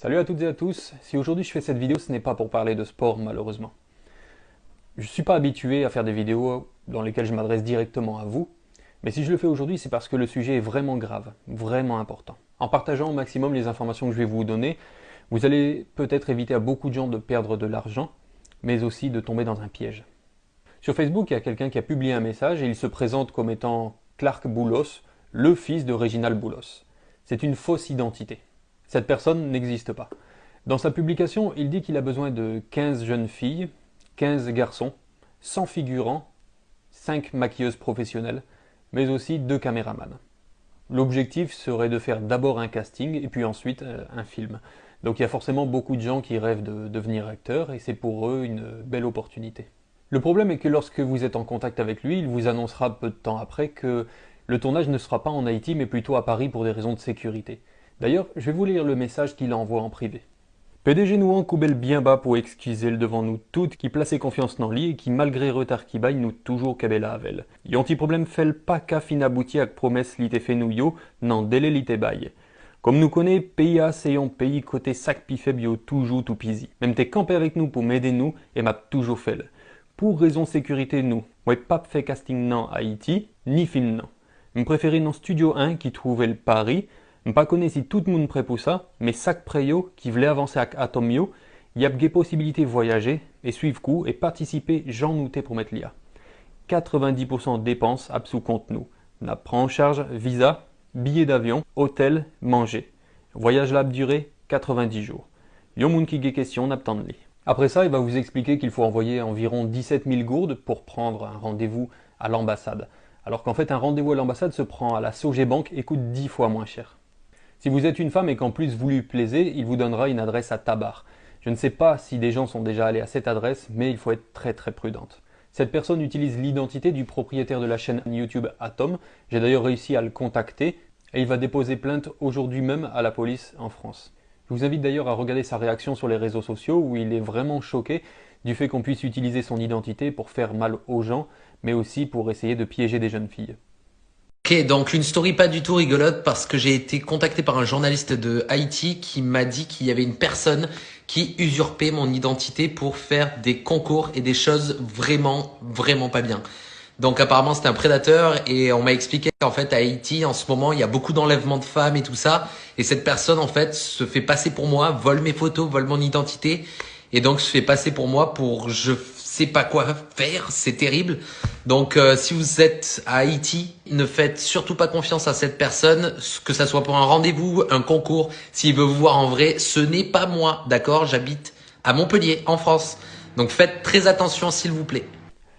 Salut à toutes et à tous, si aujourd'hui je fais cette vidéo ce n'est pas pour parler de sport malheureusement. Je ne suis pas habitué à faire des vidéos dans lesquelles je m'adresse directement à vous, mais si je le fais aujourd'hui c'est parce que le sujet est vraiment grave, vraiment important. En partageant au maximum les informations que je vais vous donner, vous allez peut-être éviter à beaucoup de gens de perdre de l'argent, mais aussi de tomber dans un piège. Sur Facebook, il y a quelqu'un qui a publié un message et il se présente comme étant Clark Boulos, le fils de Réginald Boulos. C'est une fausse identité. Cette personne n'existe pas. Dans sa publication, il dit qu'il a besoin de 15 jeunes filles, 15 garçons, 100 figurants, 5 maquilleuses professionnelles, mais aussi 2 caméramans. L'objectif serait de faire d'abord un casting et puis ensuite un film. Donc il y a forcément beaucoup de gens qui rêvent de devenir acteurs et c'est pour eux une belle opportunité. Le problème est que lorsque vous êtes en contact avec lui, il vous annoncera peu de temps après que le tournage ne sera pas en Haïti mais plutôt à Paris pour des raisons de sécurité. D'ailleurs, je vais vous lire le message qu'il envoie en privé. PDG nous coubelle bien bas pour excuser le devant nous toutes qui plaçait confiance dans lui et qui malgré retard qui baille nous toujours kabela avel. Yon ti problème fait pas qu'à fin abouti avec promesse li te fait nous yo, nan délai li te baille. Comme nous connaît, pays A c'est yon pays côté sac pi faible yo toujours tout pisi. Même t'es campé avec nous pour m'aider nous et m'a toujours fait. Pour raison sécurité nous, ouais pas fait casting nan Haïti, ni film nan. M'préférer non Studio 1 qui trouvait le Paris. M'pas connais si tout le monde prêt pour ça, mais sac préyo qui voulait avancer avec Atomio, y a des possibilités de voyager et suivre coup et participer j'en nouté pour mettre l'IA. 90% de dépenses sous compte nous. N'a prend en charge visa, billets d'avion, hôtel, manger. Voyage là durée 90 jours. Yon moun ki ge question n'attend li. Après ça, il va vous expliquer qu'il faut envoyer environ 17 000 gourdes pour prendre un rendez-vous à l'ambassade. Alors qu'en fait, un rendez-vous à l'ambassade se prend à la Sogebank et coûte 10 fois moins cher. Si vous êtes une femme et qu'en plus vous lui plaisez, il vous donnera une adresse à Tabar. Je ne sais pas si des gens sont déjà allés à cette adresse, mais il faut être très très prudente. Cette personne utilise l'identité du propriétaire de la chaîne YouTube Atom. J'ai d'ailleurs réussi à le contacter et il va déposer plainte aujourd'hui même à la police en France. Je vous invite d'ailleurs à regarder sa réaction sur les réseaux sociaux où il est vraiment choqué du fait qu'on puisse utiliser son identité pour faire mal aux gens, mais aussi pour essayer de piéger des jeunes filles. Ok, donc une story pas du tout rigolote parce que j'ai été contacté par un journaliste de Haïti qui m'a dit qu'il y avait une personne qui usurpait mon identité pour faire des concours et des choses vraiment pas bien. Donc apparemment c'était un prédateur et on m'a expliqué qu'en fait à Haïti en ce moment il y a beaucoup d'enlèvements de femmes et tout ça et cette personne en fait se fait passer pour moi, vole mes photos, vole mon identité et donc se fait passer pour moi pour je sais pas quoi faire, c'est terrible. Donc si vous êtes à Haïti, ne faites surtout pas confiance à cette personne, que ça soit pour un rendez-vous, un concours, s'il veut vous voir en vrai, ce n'est pas moi, d'accord? J'habite à Montpellier, en France. Donc faites très attention s'il vous plaît.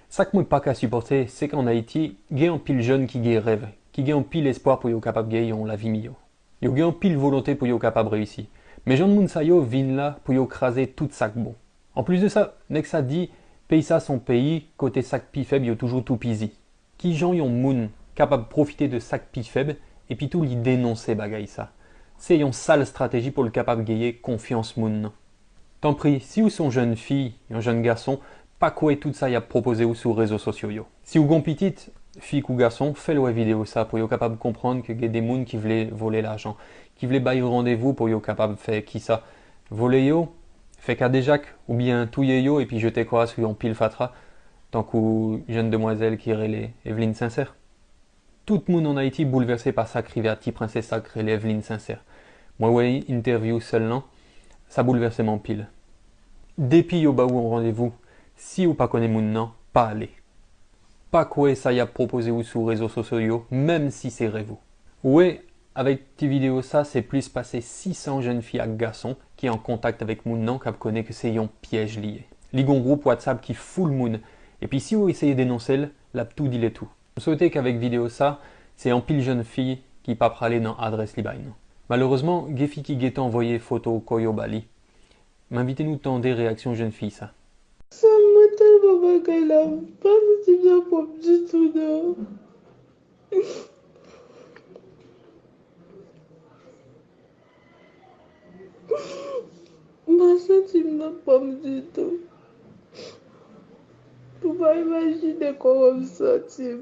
Ça que moi pas qu'à supporter, c'est qu'en Haïti, il y a un pile jeune qui a rêve, qui a un pile espoir pour yo capable gagner la vie mieux. Il y a un pile volonté pour yo capable réussir. Mais Jean de moun sa yo vin là pour yo craser tout sac bon. En plus de ça, nek ça dit, pays ça son pays, côté sac pi faible yo toujours tout pisi. Qui Jean yon moun capable profiter de sac pi faible et puis tout li dénoncer bagay ça. C'est une sale stratégie pour le capable gagner confiance moun. Tant pis, si vous sont jeune fille, un jeune garçon, pas quoi tout ça y a proposé ou sur les réseaux sociaux yo. Si vous gon petite, fille ou garçon, faites-le vidéo ça pour yo capable comprendre que y a des moun qui voulaient voler l'argent, qui voulaient bailler rendez-vous pour yo capable faire qui ça. Voler yo, fait qu'à des jacques, ou bien touiller yo et puis jeter quoi sur yon pile fatra, tant qu'une jeune demoiselle qui relait Evelyne Sincère. Tout le monde en Haïti bouleversé par ça criait à petit princesse sacrée Evelyne Sincère. Moi ouais, interview seulement, ça bouleversait mon pile. Depuis yo ba ou en rendez-vous, si ou pas connaît moun nan, pas aller. Pas quoi ça y a proposé ou sur réseaux sociaux, même si c'est rêve. Ouais, avec tes vidéos ça, c'est plus passé 600 jeunes filles à garçons qui en contact avec moun nan qui connaît que c'est un piège lié. Ligon groupe WhatsApp qui full moun. Et puis si vous essayez d'énoncer, la tout dit les tout. Je souhaitais qu'avec vidéo ça, c'est en pile jeune fille qui pas praler dans adresse libaine. Malheureusement, Gefi qui guette envoyé photo Koyo Bali. M'invitez-nous tant des réactions jeunes filles ça. Ça me tellement bagay là, pas si bien pour du tout non. Moi senti me pas du tout. Pour pas imaginer comment me sentir.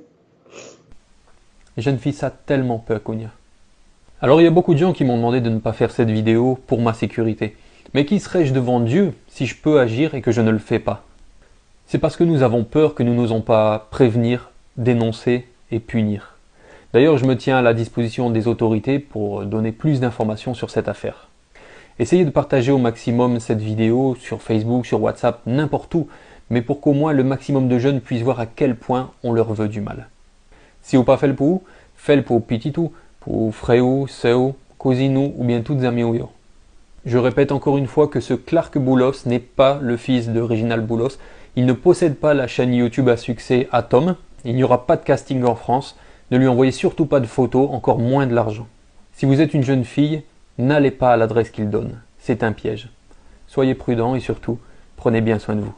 Les jeunes filles ça tellement peur qu'on y a. Alors il y a beaucoup de gens qui m'ont demandé de ne pas faire cette vidéo pour ma sécurité. Mais qui serais-je devant Dieu si je peux agir et que je ne le fais pas? C'est parce que nous avons peur que nous n'osons pas prévenir, dénoncer et punir. D'ailleurs, je me tiens à la disposition des autorités pour donner plus d'informations sur cette affaire. Essayez de partager au maximum cette vidéo sur Facebook, sur WhatsApp, n'importe où, mais pour qu'au moins le maximum de jeunes puissent voir à quel point on leur veut du mal. Si vous pas fait le pour, faites pour pititou, pour frère, sœur, cousine ou bien toutes amis. Je répète encore une fois que ce Clark Boulos n'est pas le fils de Reginald Boulos. Il ne possède pas la chaîne YouTube à succès Atom. Il n'y aura pas de casting en France. Ne lui envoyez surtout pas de photos, encore moins de l'argent. Si vous êtes une jeune fille, n'allez pas à l'adresse qu'il donne. C'est un piège. Soyez prudents et surtout, prenez bien soin de vous.